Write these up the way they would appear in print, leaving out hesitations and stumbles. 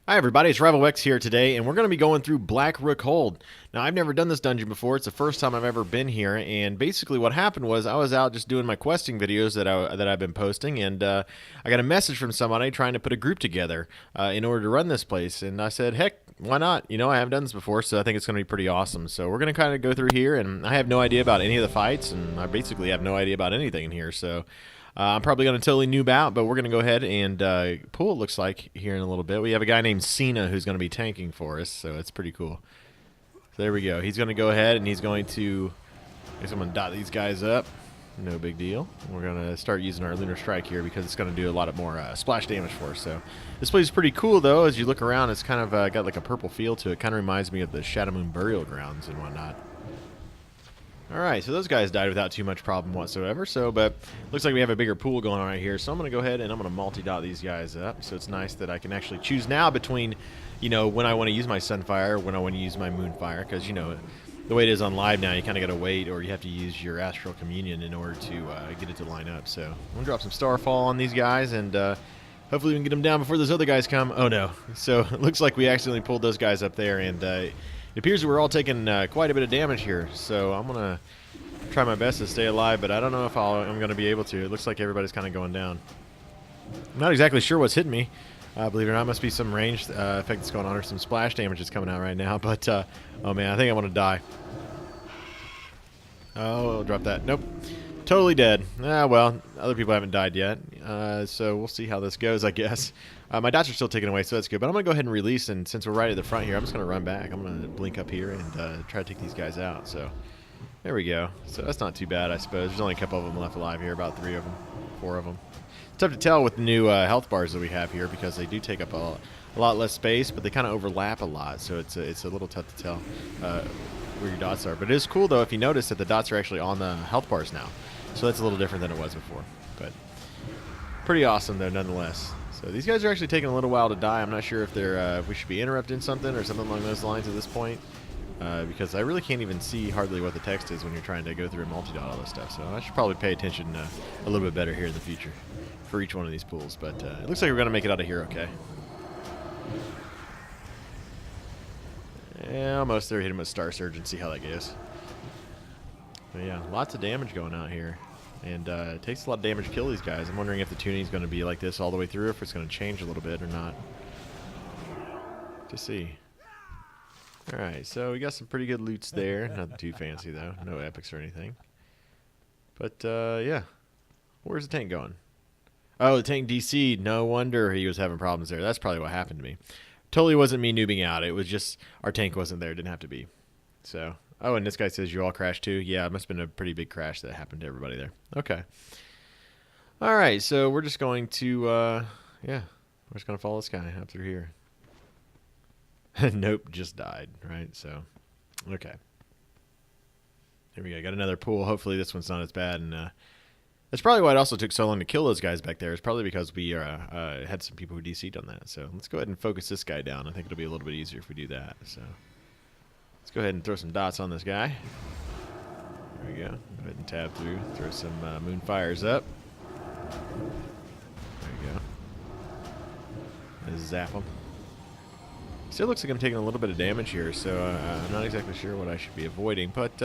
Hi everybody, it's RivalX here today, and we're going to be going through Black Rook Hold. Now, I've never done this dungeon before. It's the first time I've ever been here, and basically what happened was I was out just doing my questing videos that I've been posting, and I got a message from somebody trying to put a group together in order to run this place, and I said, heck, why not? You know, I haven't done this before, so I think it's going to be pretty awesome. So we're going to kind of go through here, and I have no idea about any of the fights, and I basically have no idea about anything in here, so... I'm probably going to totally noob out, but we're going to go ahead and pull, it looks like, here in a little bit. We have a guy named Cena who's going to be tanking for us, so it's pretty cool. So there we go. He's going to go ahead and he's going to... I guess I'm going to dot these guys up. No big deal. We're going to start using our Lunar Strike here because it's going to do a lot of more splash damage for us. So this place is pretty cool, though. As you look around, it's kind of got like a purple feel to it. Kind of reminds me of the Shadow Moon Burial Grounds and whatnot. Alright, so those guys died without too much problem whatsoever, but looks like we have a bigger pool going on right here, so I'm going to go ahead and I'm going to multi-dot these guys up, so it's nice that I can actually choose now between, you know, when I want to use my Sunfire, when I want to use my Moonfire, because, you know, the way it is on live now, you kind of got to wait, or you have to use your Astral Communion in order to get it to line up, so I'm going to drop some Starfall on these guys, and hopefully we can get them down before those other guys come. Oh no, so it looks like we accidentally pulled those guys up there, and it appears that we're all taking quite a bit of damage here, so I'm going to try my best to stay alive, but I don't know if I'm going to be able to. It looks like everybody's kind of going down. I'm not exactly sure what's hitting me. Believe it or not, must be some ranged effect that's going on, or some splash damage that's coming out right now, but oh man, I think I want to die. Oh, I'll drop that. Nope. Totally dead. Ah, well, other people haven't died yet, so we'll see how this goes, I guess. My dots are still taken away, so that's good. But I'm going to go ahead and release, and since we're right at the front here, I'm just going to run back. I'm going to blink up here and try to take these guys out. So there we go. So that's not too bad, I suppose. There's only a couple of them left alive here, about 3 of them, 4 of them. It's tough to tell with the new health bars that we have here because they do take up a lot less space, but they kind of overlap a lot, so it's a little tough to tell where your dots are. But it is cool, though, if you notice that the dots are actually on the health bars now. So that's a little different than it was before. But pretty awesome, though, nonetheless. So these guys are actually taking a little while to die. I'm not sure if they're if we should be interrupting something or something along those lines at this point. Because I really can't even see hardly what the text is when you're trying to go through and multi-dot all this stuff. So I should probably pay attention a little bit better here in the future for each one of these pools. But it looks like we're going to make it out of here okay. Yeah, almost there. Hit him with Star Surge and see how that goes. But yeah, lots of damage going out here. And it takes a lot of damage to kill these guys. I'm wondering if the tuning is going to be like this all the way through, or if it's going to change a little bit or not. To see. Alright, so we got some pretty good loots there. Not too fancy, though. No epics or anything. But, yeah. Where's the tank going? Oh, the tank DC'd. No wonder he was having problems there. That's probably what happened to me. Totally wasn't me noobing out. It was just our tank wasn't there. It didn't have to be. So... Oh, and this guy says you all crashed too? Yeah, it must have been a pretty big crash that happened to everybody there. Okay. All right, so we're just going to, yeah, we're just going to follow this guy up through here. Nope, just died, right? So, okay. Here we go. Got another pool. Hopefully this one's not as bad. And that's probably why it also took so long to kill those guys back there. It's probably because we had some people who DC'd on that. So let's go ahead and focus this guy down. I think it'll be a little bit easier if we do that. So. Let's go ahead and throw some dots on this guy. There we go. Go ahead and tab through. Throw some Moonfires up. There you go. And zap them. Still looks like I'm taking a little bit of damage here, so I'm not exactly sure what I should be avoiding, but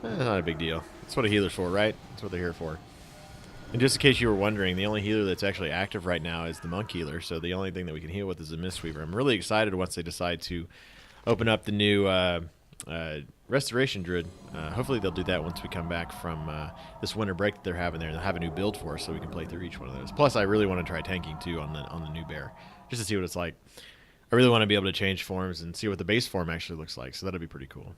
not a big deal. That's what a healer's for, right? That's what they're here for. And just in case you were wondering, the only healer that's actually active right now is the Monk Healer, so the only thing that we can heal with is the Mistweaver. I'm really excited once they decide to open up the new Restoration Druid. Hopefully they'll do that once we come back from this winter break that they're having there. They'll have a new build for us so we can play through each one of those. Plus, I really want to try tanking too on the new bear, just to see what it's like. I really want to be able to change forms and see what the base form actually looks like, so that'll be pretty cool.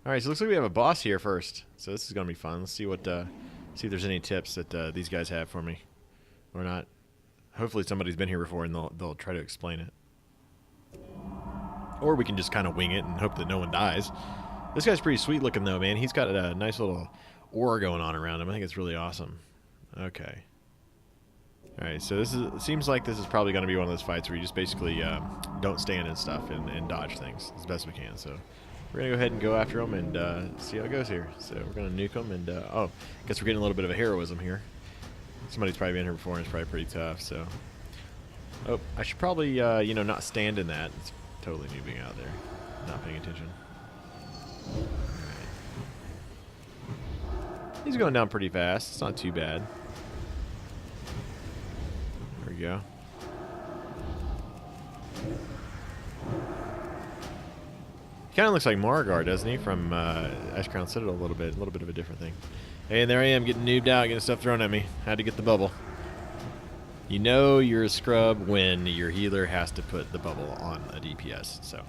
All right, so it looks like we have a boss here first, so this is going to be fun. Let's see what see if there's any tips that these guys have for me or not. Hopefully somebody's been here before and they'll try to explain it. Or we can just kind of wing it and hope that no one dies. This guy's pretty sweet looking, though, man. He's got a nice little aura going on around him. I think it's really awesome. Okay. All right, so it seems like this is probably going to be one of those fights where you just basically don't stand and stuff and dodge things as best we can. So we're going to go ahead and go after them and see how it goes here. So we're going to nuke them. And, oh, I guess we're getting a little bit of a heroism here. Somebody's probably been here before and it's probably pretty tough, so... Oh, I should probably, you know, not stand in that. It's totally me being out there, not paying attention. Alright. He's going down pretty fast. It's not too bad. There we go. He kind of looks like Margar, doesn't he, from Ice Crown Citadel a little bit of a different thing. Hey, and there I am, getting noobed out, getting stuff thrown at me. Had to get the bubble. You know you're a scrub when your healer has to put the bubble on a DPS. So,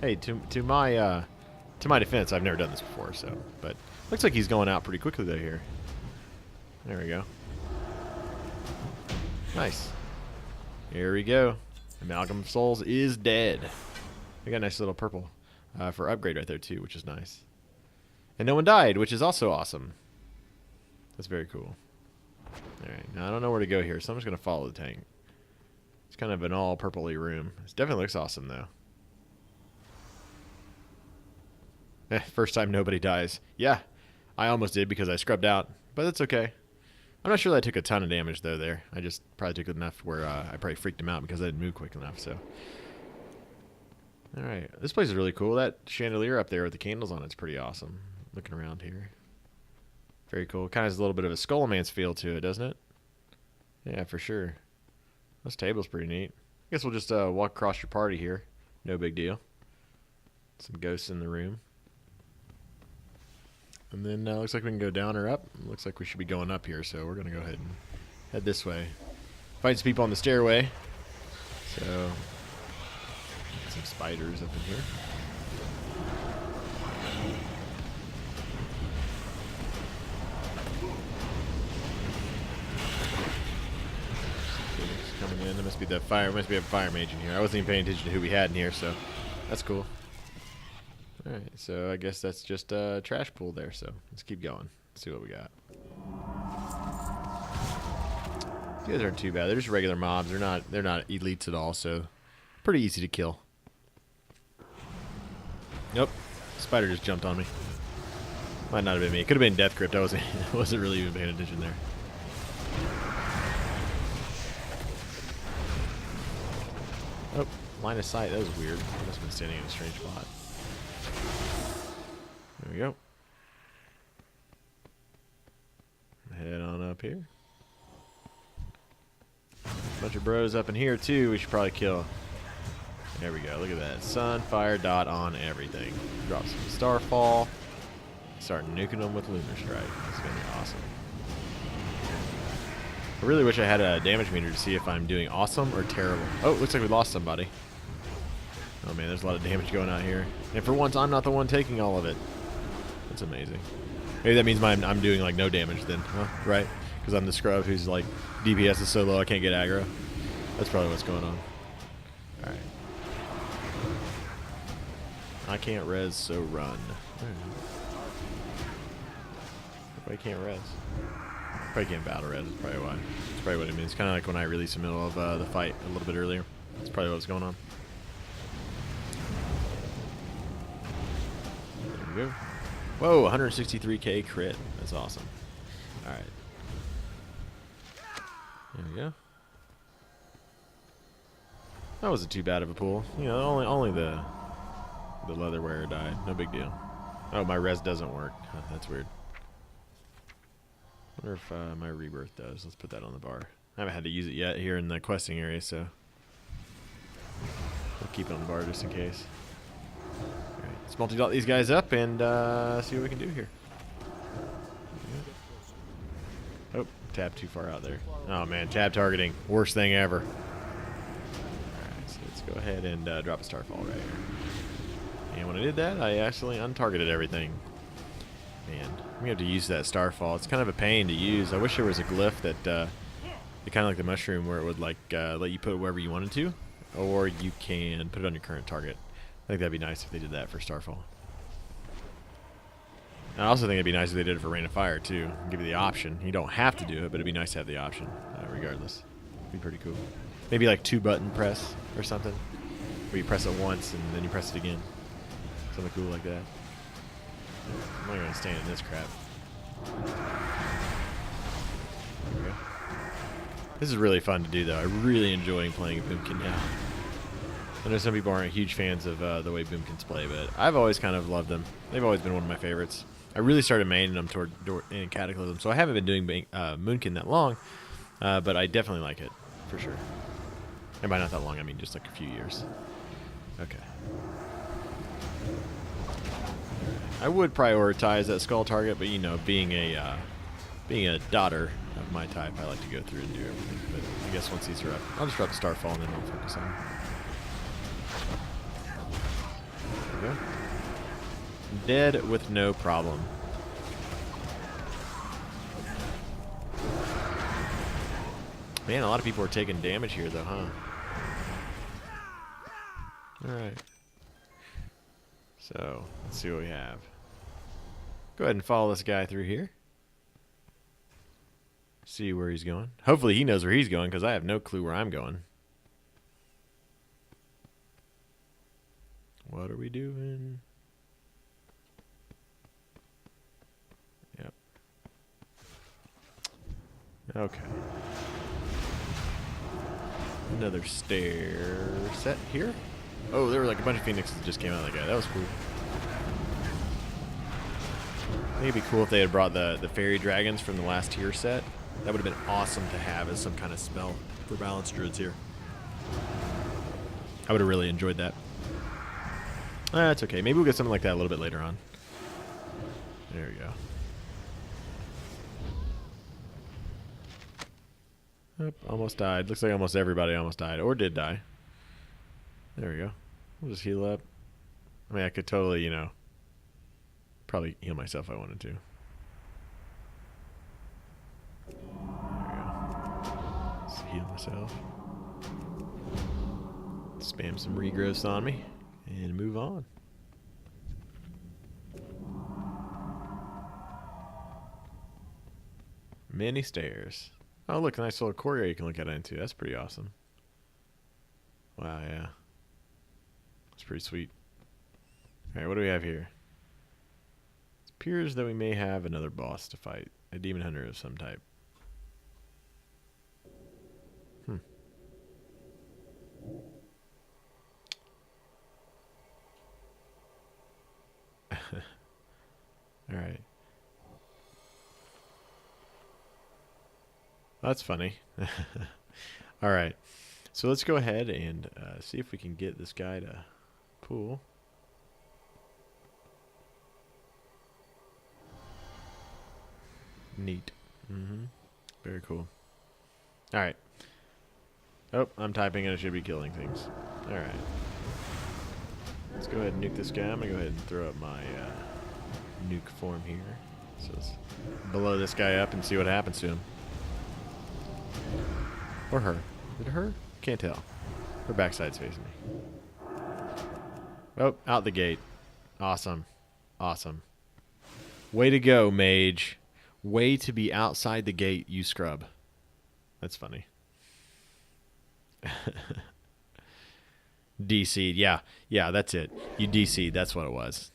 hey, to my defense, I've never done this before. So, but looks like he's going out pretty quickly though here. There we go. Nice. Here we go. Amalgam of Souls is dead. We got a nice little purple for upgrade right there too, which is nice. And no one died, which is also awesome. That's very cool. Alright, now I don't know where to go here, so I'm just going to follow the tank. It's kind of an all purpley room. It definitely looks awesome, though. First time nobody dies. Yeah, I almost did because I scrubbed out, but that's okay. I'm not sure that I took a ton of damage, though, there. I just probably took enough where I probably freaked him out because I didn't move quick enough, so. Alright, this place is really cool. That chandelier up there with the candles on it's pretty awesome. Looking around here. Very cool. Kind of has a little bit of a Skullman's feel to it, doesn't it? Yeah, for sure. This table's pretty neat. I guess we'll just walk across your party here. No big deal. Some ghosts in the room. And then looks like we can go down or up. Looks like we should be going up here, so we're going to go ahead and head this way. Find some people on the stairway. So, some spiders up in here. Coming in. There must be the fire. Must be a fire mage in here. I wasn't even paying attention to who we had in here, so that's cool. All right, so I guess that's just a trash pool there. So let's keep going. Let's see what we got. These guys aren't too bad. They're just regular mobs. They're not elites at all. So pretty easy to kill. Nope. Spider just jumped on me. Might not have been me. It could have been Death Crypt. I wasn't really even paying attention there. Oh, line of sight. That was weird. I must have been standing in a strange spot. There we go. Head on up here. Bunch of bros up in here too. We should probably kill. There we go. Look at that. Sun, fire, dot on everything. Drop some Starfall. Start nuking them with Lunar Strike. That's gonna be awesome. I really wish I had a damage meter to see if I'm doing awesome or terrible. Oh, looks like we lost somebody. Oh man, there's a lot of damage going out here. And for once, I'm not the one taking all of it. That's amazing. Maybe that means I'm doing like no damage then, huh? Right? Because I'm the scrub who's like, DPS is so low I can't get aggro. That's probably what's going on. Alright. I can't res, so run. I can't res. Probably can't battle res, is probably why. That's probably what it means. It's kind of like when I released in the middle of the fight a little bit earlier. That's probably what's going on. There we go. Whoa, 163k crit. That's awesome. Alright. There we go. That wasn't too bad of a pool. You know, only the leather wearer died. No big deal. Oh, my res doesn't work. Huh, that's weird. Wonder if my rebirth does. Let's put that on the bar. I haven't had to use it yet here in the questing area, so we'll keep it on the bar just in case. Alright, let's multi-dot these guys up and see what we can do here. Oh, tab too far out there. Oh man, tab targeting. Worst thing ever. Alright, so let's go ahead and drop a Starfall right here. And when I did that, I actually untargeted everything. Man, I'm going to have to use that Starfall. It's kind of a pain to use. I wish there was a glyph that, kind of like the mushroom, where it would like let you put it wherever you wanted to, or you can put it on your current target. I think that'd be nice if they did that for Starfall. I also think it'd be nice if they did it for Rain of Fire too. Give you the option. You don't have to do it, but it'd be nice to have the option, regardless. It'd be pretty cool. Maybe like 2-button press or something, where you press it once and then you press it again. Something cool like that. I'm not gonna stand in this crap. There we go. This is really fun to do, though. I'm really enjoying playing Boomkin now. I know some people aren't huge fans of the way Boomkins play, but I've always kind of loved them. They've always been one of my favorites. I really started maining them in Cataclysm, so I haven't been doing Moonkin that long, but I definitely like it, for sure. And by not that long, I mean just like a few years. Okay. I would prioritize that skull target, but you know, being a daughter of my type, I like to go through and do everything. But I guess once these are up, I'll just drop the Starfall and then I'll focus on them. There we go. Dead with no problem. Man, a lot of people are taking damage here, though, huh? Alright. So, let's see what we have. Go ahead and follow this guy through here. See where he's going. Hopefully he knows where he's going, because I have no clue where I'm going. What are we doing? Yep. Okay. Another stair set here. Oh, there were like a bunch of phoenixes that just came out of that guy. That was cool. I think it'd be cool if they had brought the fairy dragons from the last tier set. That would have been awesome to have as some kind of spell for balanced druids here. I would have really enjoyed that. That's okay. Maybe we'll get something like that a little bit later on. There we go. Yep, almost died. Looks like almost everybody almost died. Or did die. There we go. We'll just heal up. I mean, I could totally, you know, probably heal myself if I wanted to. There we go. Just heal myself. Spam some regrowths on me. And move on. Many stairs. Oh, look, a nice little courtyard you can look at into. That's pretty awesome. Wow, yeah. That's pretty sweet. Alright, what do we have here? It appears that we may have another boss to fight. A demon hunter of some type. Alright. That's funny. Alright. So let's go ahead and see if we can get this guy to pull. Neat. Very cool. Alright. Oh, I'm typing and I should be killing things. Alright. Let's go ahead and nuke this guy. I'm going to go ahead and throw up my nuke form here. So let's blow this guy up and see what happens to him. Or her. Is it her? Can't tell. Her backside's facing me. Oh, out the gate. Awesome. Awesome. Way to go, mage. Way to be outside the gate, you scrub. That's funny. DC'd. Yeah. Yeah, that's it. You DC'd. That's what it was.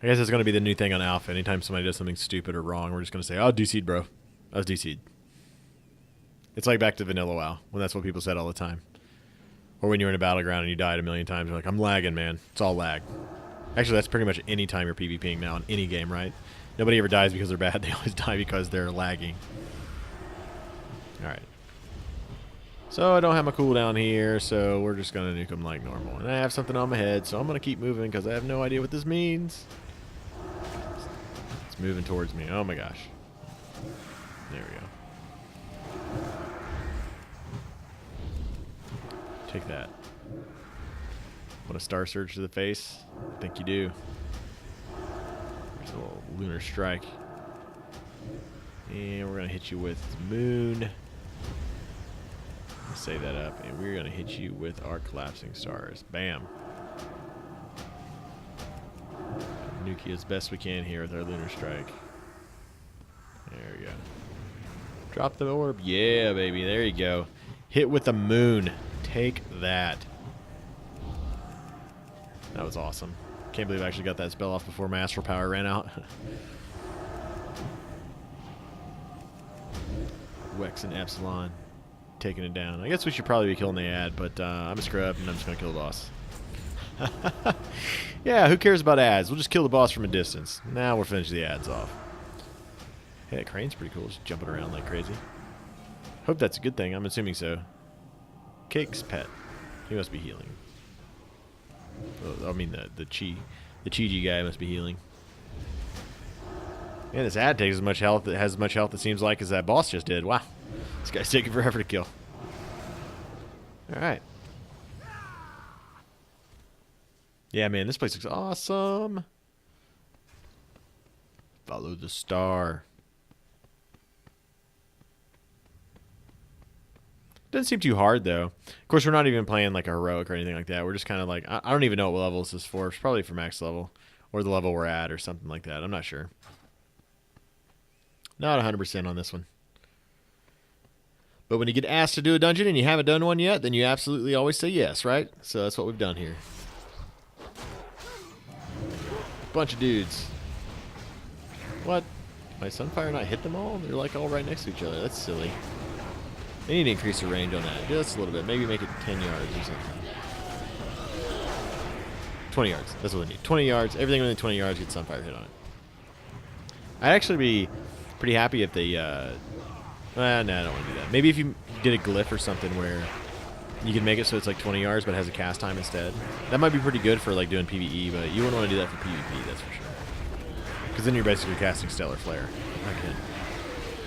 I guess it's going to be the new thing on Alpha. Anytime somebody does something stupid or wrong, we're just going to say, oh, DC'd, bro. I was DC'd. It's like back to Vanilla WoW, when that's what people said all the time. Or when you're in a battleground and you died a million times, you're like, I'm lagging, man. It's all lag. Actually, that's pretty much any time you're PvPing now in any game, right? Nobody ever dies because they're bad. They always die because they're lagging. Alright. So I don't have my cooldown here, so we're just going to nuke them like normal. And I have something on my head, so I'm going to keep moving because I have no idea what this means. It's moving towards me. Oh my gosh. There we go. Take that. Want a Star Surge to the face? I think you do. There's a little Lunar Strike. And we're going to hit you with Moon. Save that up. And we're going to hit you with our Collapsing Stars. Bam. Nuke you as best we can here with our Lunar Strike. There we go. Drop the orb. Yeah, baby. There you go. Hit with the Moon. Take that. That was awesome. Can't believe I actually got that spell off before my Astral Power ran out. Wex and Epsilon taking it down. I guess we should probably be killing the ad, but I'm a scrub and I'm just going to kill the boss. Yeah, who cares about ads? We'll just kill the boss from a distance. Now we'll finish the ads off. Hey, that crane's pretty cool. Just jumping around like crazy. Hope that's a good thing. I'm assuming so. Cake's pet. He must be healing. Oh, I mean the Chi guy must be healing. Man, this ad takes as much health. It has as much health, it seems like, as that boss just did. Wow. This guy's taking forever to kill. Alright. Yeah, man, this place looks awesome. Follow the star. Doesn't seem too hard, though. Of course, we're not even playing like a heroic or anything like that. We're just kind of like, I don't even know what level this is for. It's probably for max level. Or the level we're at or something like that. I'm not sure. Not 100% on this one. But when you get asked to do a dungeon and you haven't done one yet, then you absolutely always say yes, right? So that's what we've done here. Bunch of dudes. What? My Sunfire not hit them all? They're like all right next to each other. That's silly. They need to increase the range on that just a little bit. Maybe make it 10 yards or something. 20 yards. That's what they need. 20 yards. Everything within 20 yards gets Sunfire hit on it. I'd actually be pretty happy if they... no, I don't want to do that. Maybe if you did a glyph or something where you can make it so it's like 20 yards but it has a cast time instead. That might be pretty good for like doing PvE, but you wouldn't want to do that for PvP, that's for sure. Because then you're basically casting Stellar Flare. Okay.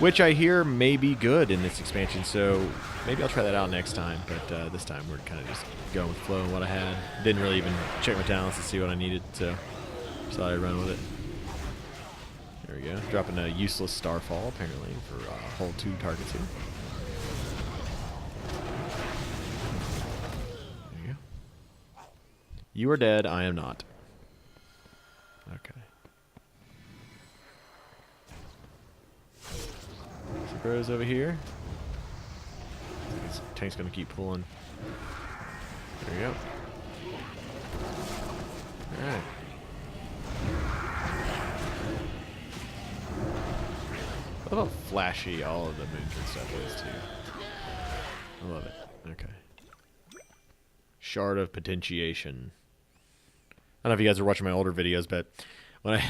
Which I hear may be good in this expansion, so maybe I'll try that out next time. But this time we're kind of just going with flow and what I had. Didn't really even check my talents to see what I needed, so just thought I'd run with it. There we go. Dropping a useless Starfall, apparently, for hold 2 targets here. There you go. You are dead, I am not. Okay. Bros over here. This tank's gonna keep pulling. There we go. Alright. I love how flashy all of the moons and stuff is too. I love it. Okay. Shard of Potentiation. I don't know if you guys are watching my older videos, but when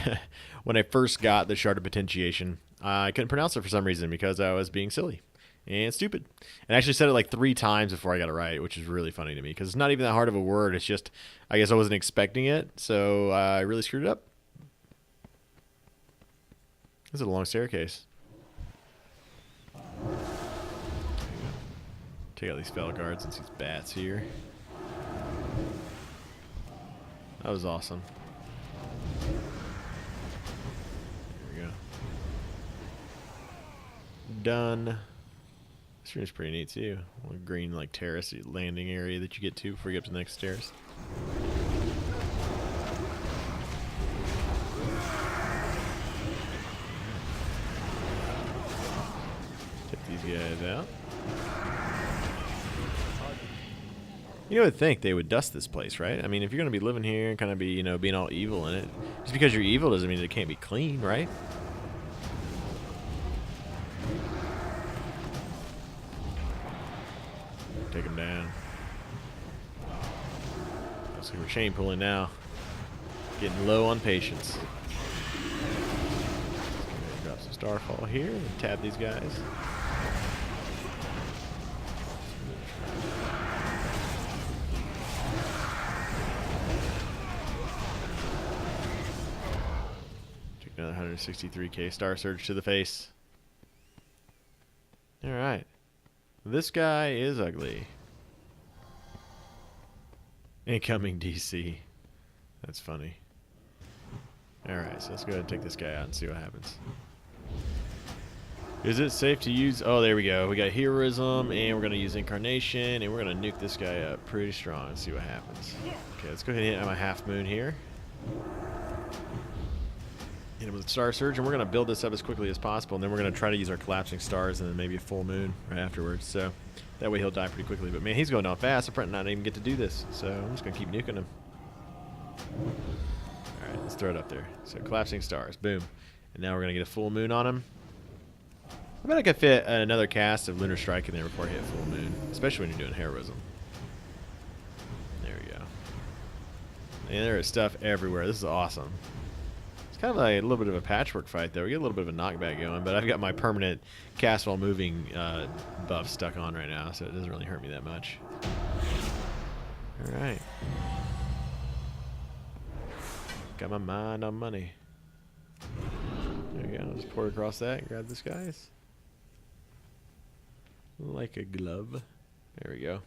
I first got the Shard of Potentiation, I couldn't pronounce it for some reason because I was being silly and stupid. And I actually said it like 3 times before I got it right, which is really funny to me because it's not even that hard of a word. It's just, I guess I wasn't expecting it, so I really screwed it up. This is a long staircase. Take out these spell guards and these bats here. That was awesome. Done. This room's pretty neat too. A green like terrace landing area that you get to before you get up to the next stairs. Take these guys out. You would think they would dust this place, right? I mean, if you're going to be living here and kind of be, you know, being all evil in it, just because you're evil doesn't mean it can't be clean, right? Take him down. Looks like we're chain pulling now. Getting low on patience. Drop some Starfall here and tab these guys. Take another 163k Star Surge to the face. Alright. This guy is ugly. Incoming DC. That's funny. Alright, so let's go ahead and take this guy out and see what happens. Is it safe to use... Oh, there we go. We got Heroism, and we're going to use Incarnation, and we're going to nuke this guy up pretty strong and see what happens. Okay, let's go ahead and hit my half moon here. Hit him with Star Surge, and we're going to build this up as quickly as possible, and then we're going to try to use our collapsing stars and then maybe a full moon right afterwards. So that way he'll die pretty quickly. But man, he's going down fast. I'm probably not even get to do this, so I'm just going to keep nuking him. All right, let's throw it up there. So collapsing stars, boom, and now we're going to get a full moon on him. I bet I could fit another cast of Lunar Strike in there before I hit full moon, especially when you're doing heroism. There we go. And there is stuff everywhere. This is awesome. It's kind of like a little bit of a patchwork fight, though. We get a little bit of a knockback going, but I've got my permanent cast while moving buff stuck on right now, so it doesn't really hurt me that much. All right. Got my mind on money. There we go. Just pour across that and grab this guy's. Like a glove. There we go.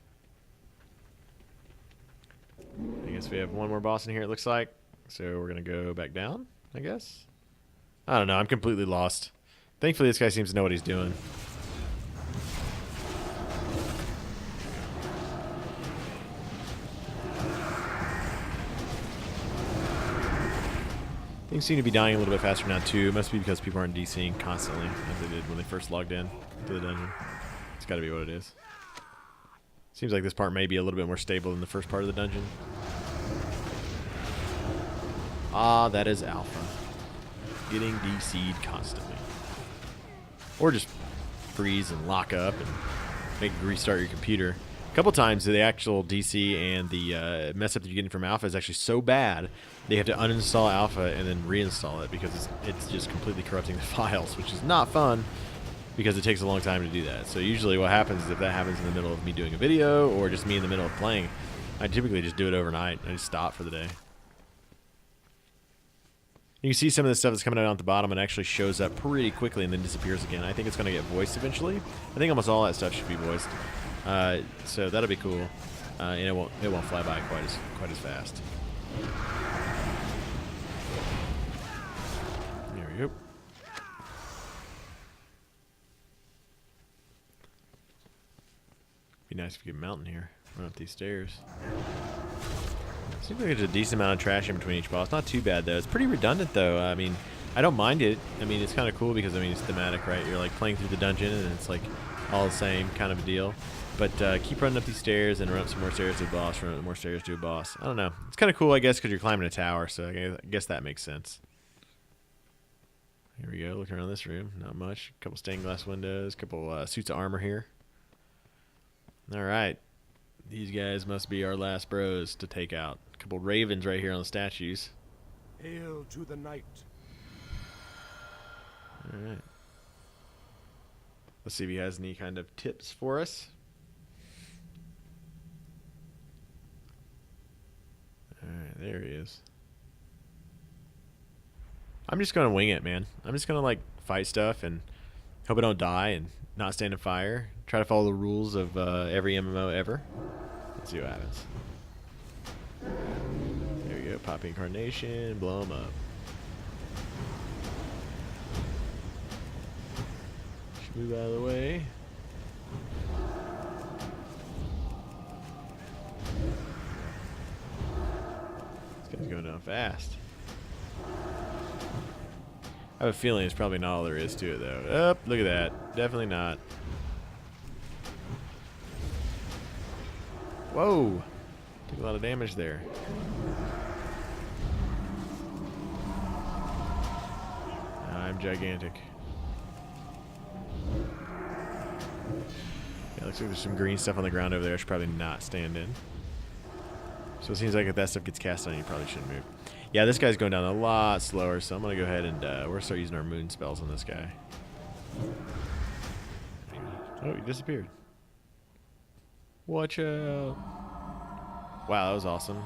I guess we have one more boss in here, it looks like. So we're going to go back down, I guess. I don't know. I'm completely lost. Thankfully, this guy seems to know what he's doing. Things seem to be dying a little bit faster now, too. It must be because people aren't DCing constantly, as they did when they first logged in to the dungeon. It's got to be what it is. Seems like this part may be a little bit more stable than the first part of the dungeon. Ah, that is alpha. Getting DC'd constantly. Or just freeze and lock up and make restart your computer. A couple times the actual DC and the mess up that you're getting from alpha is actually so bad they have to uninstall alpha and then reinstall it because it's just completely corrupting the files, which is not fun because it takes a long time to do that. So usually what happens is if that happens in the middle of me doing a video or just me in the middle of playing, I typically just do it overnight. I just stop for the day. You can see some of the stuff that's coming out on the bottom and actually shows up pretty quickly and then disappears again. I think it's going to get voiced eventually. I think almost all that stuff should be voiced. So that'll be cool. And it won't fly by quite as fast. There we go. Be nice if we could mount in here. Run up these stairs. Seems like there's a decent amount of trash in between each boss. Not too bad though. It's pretty redundant though. I mean, I don't mind it. I mean, it's kind of cool because I mean it's thematic, right? You're like playing through the dungeon and it's like all the same kind of a deal. But keep running up these stairs and run up some more stairs to a boss. Run up more stairs to a boss. I don't know. It's kind of cool, I guess, because you're climbing a tower. So I guess that makes sense. Here we go. Looking around this room. Not much. A couple stained glass windows. A couple suits of armor here. All right. These guys must be our last bros to take out. A couple ravens right here on the statues. Hail to the night. All right. Let's see if he has any kind of tips for us. All right, there he is. I'm just going to wing it, man. I'm just going to, like, fight stuff and hope I don't die and not stand in fire. Try to follow the rules of every MMO ever. Let's see what happens. There we go. Pop incarnation. Blow him up. Should move out of the way. This guy's going down fast. I have a feeling it's probably not all there is to it, though. Oh, look at that. Definitely not. Whoa. Took a lot of damage there. I'm gigantic. Yeah, looks like there's some green stuff on the ground over there I should probably not stand in. So it seems like if that stuff gets cast on you, probably shouldn't move. Yeah, this guy's going down a lot slower, so I'm going to go ahead and we're going to start using our moon spells on this guy. Oh, he disappeared. Watch out. Wow, that was awesome.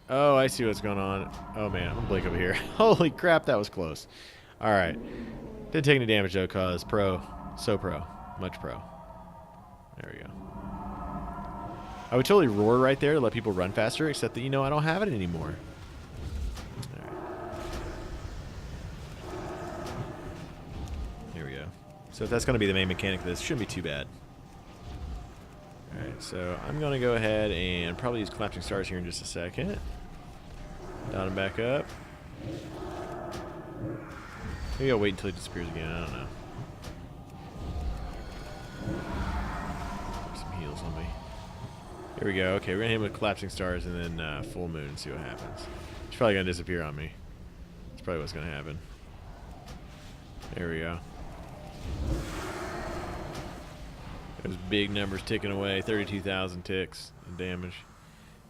Oh, I see what's going on. Oh, man, I'm going to blink over here. Holy crap, that was close. All right. Didn't take any damage, though, because pro. So pro. Much pro. There we go. I would totally roar right there to let people run faster, except that, you know, I don't have it anymore. All right. Here we go. So if that's going to be the main mechanic of this, it shouldn't be too bad. Alright, so I'm going to go ahead and probably use collapsing stars here in just a second. Down and back up. Maybe I'll wait until he disappears again. I don't know. Some heals on me. Here we go. Okay, we're going to hit him with collapsing stars and then full moon and see what happens. He's probably going to disappear on me. That's probably what's going to happen. There we go. Those big numbers ticking away. 32,000 ticks of damage.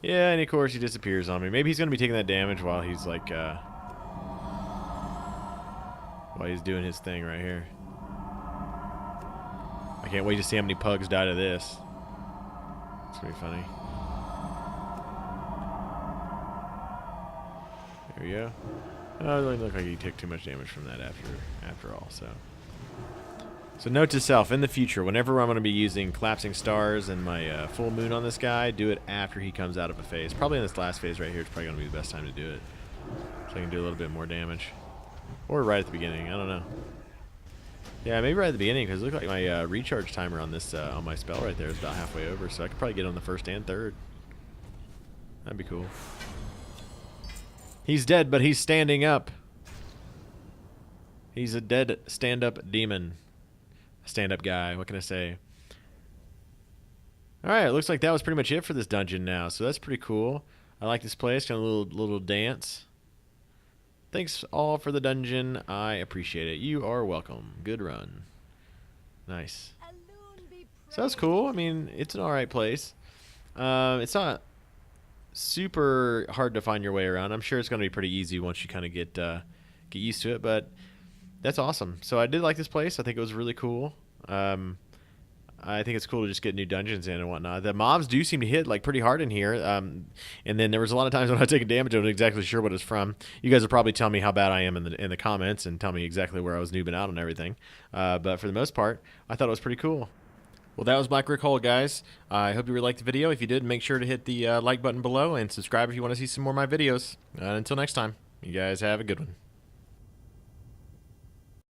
Yeah, and of course he disappears on me. Maybe he's going to be taking that damage while he's like, while he's doing his thing right here. I can't wait to see how many pugs die to this. It's going to be funny. There we go. Oh, it doesn't look like he took too much damage from that after all, so. So note to self, in the future, whenever I'm going to be using collapsing stars and my full moon on this guy, do it after he comes out of a phase. Probably in this last phase right here, it's probably going to be the best time to do it. So I can do a little bit more damage. Or right at the beginning, I don't know. Yeah, maybe right at the beginning, because it looked like my recharge timer on this on my spell right there is about halfway over, so I could probably get on the first and third. That'd be cool. He's dead, but he's standing up. He's a dead stand-up demon. Stand-up guy, what can I say? Alright, it looks like that was pretty much it for this dungeon now, so that's pretty cool. I like this place, kind of a little dance. Thanks all for the dungeon, I appreciate it. You are welcome. Good run. Nice. So that's cool, I mean, it's an alright place. It's not super hard to find your way around. I'm sure it's going to be pretty easy once you kind of get used to it, but that's awesome. So I did like this place. I think it was really cool. I think it's cool to just get new dungeons in and whatnot. The mobs do seem to hit like pretty hard in here. And then there was a lot of times when I was taking damage, I wasn't exactly sure what it's from. You guys will probably tell me how bad I am in the comments and tell me exactly where I was noobing out and everything. But for the most part, I thought it was pretty cool. Well, that was Black Rook Hold, guys. I hope you really liked the video. If you did, make sure to hit the like button below and subscribe if you want to see some more of my videos. Until next time, you guys have a good one.